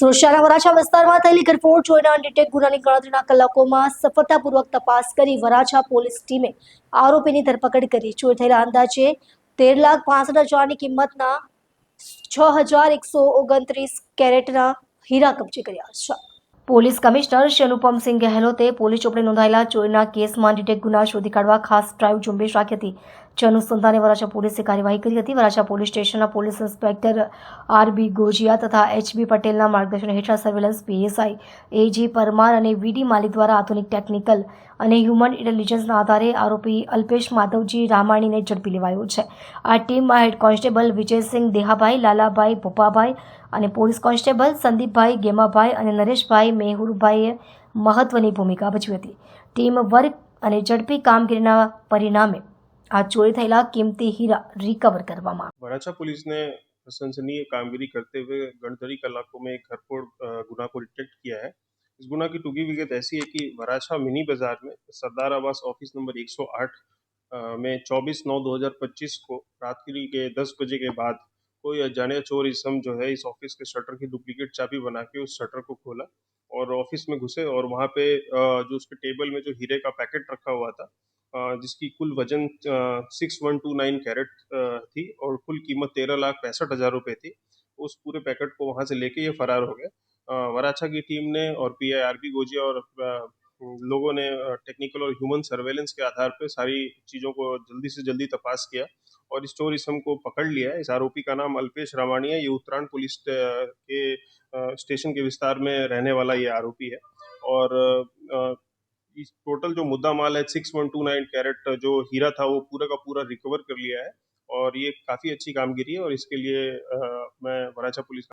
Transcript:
સુરક્ષાના વરાછા વિસ્તારમાં થયેલી ઘરફોડ જોઈને અનડિટેક ગુનાની ગણતરીના કલાકોમાં સફળતાપૂર્વક તપાસ કરી વરાછા પોલીસ ટીમે આરોપીની ધરપકડ કરી. ચોરી થયેલા અંદાજે 13,65,000ની કિંમતના 6,129 કેરેટના હીરા કબજે કર્યા છે. પોલીસ કમિશનર શ્રી અનુપમસિંહ ગહેલોતે પોલીસ ચોપડે નોંધાયેલા ચોરીના કેસમાં અનડિટેક ગુના શોધી કાઢવા ખાસ ડ્રાઈવ ઝુંબેશ રાખી હતી. જે અનુસંધાને વરાછા પોલીસે કાર્યવાહી કરી હતી. વરાછા પોલીસ સ્ટેશનના પોલીસ ઇન્સ્પેક્ટર આર.બી. ગોજિયા તથા એચ.બી. પટેલના માર્ગદર્શન હેઠળ સર્વેલન્સ પીએસઆઈ એ.જી. પરમાર અને વી.ડી. માલી દ્વારા આધુનિક ટેકનિકલ અને હ્યુમન ઇન્ટેલિજન્સના આધારે આરોપી અલ્પેશ માધવજી રામાણીને ઝડપી લેવાયો છે. આ ટીમમાં હેડ કોન્સ્ટેબલ વિજયસિંહ દેહાભાઈ, લાલાભાઈ ભોપાભાઈ અને પોલીસ કોન્સ્ટેબલ સંદીપભાઈ ગેમાભાઈ અને નરેશભાઈ મેહુરભાઈએ મહત્વની ભૂમિકા ભજવી હતી. ટીમ વર્ક અને ઝડપી કામગીરીના પરિણામે આ ચોરી થયેલા કિંમતી हीरा रिकवर કરવામાં वराछा पुलिस ने प्रशंसनीय कामगिरी करते हुए गणतरी कलाकों में एक घरफोड़ गुना को डिटेक्ट किया है। इस गुना की टूकी विगत ऐसी है कि वराछा मिनी बाजार में सरदार आवास ऑफिस नंबर 108 में 24/9/2025 को रात्रि के 10 बजे के बाद कोई अजाने चोर इसम जो है इस ऑफिस के शटर की डुप्लीकेट चाबी बना के उस शटर को खोला और ऑफिस में घुसे और वहाँ पे जो उसके टेबल में जो हीरे का पैकेट रखा हुआ था जिसकी कुल वजन 6129 कैरेट थी और कुल कीमत 13,65,000 रुपये थी। उस पूरे पैकेट को वहाँ से लेके ये फरार हो गए। वराछा की टीम ने और पीआई आर.बी. गोजिया और लोगों ने टेक्निकल और ह्यूमन सर्वेलेंस के आधार पर सारी चीज़ों को जल्दी से जल्दी तपास किया और इस चोर इसम को पकड़ लिया है। इस आरोपी का नाम अल्पेश रामाणी है। ये उत्तरायण पुलिस के स्टेशन के विस्तार में रहने वाला ये आरोपी है और इस टोटल जो मुद्दा माल है 6129 कैरेट जो हीरा था वो पूरा का पूरा रिकवर कर लिया है और ये काफ़ी अच्छी कामगिरी है और इसके लिए मैं वराछा पुलिस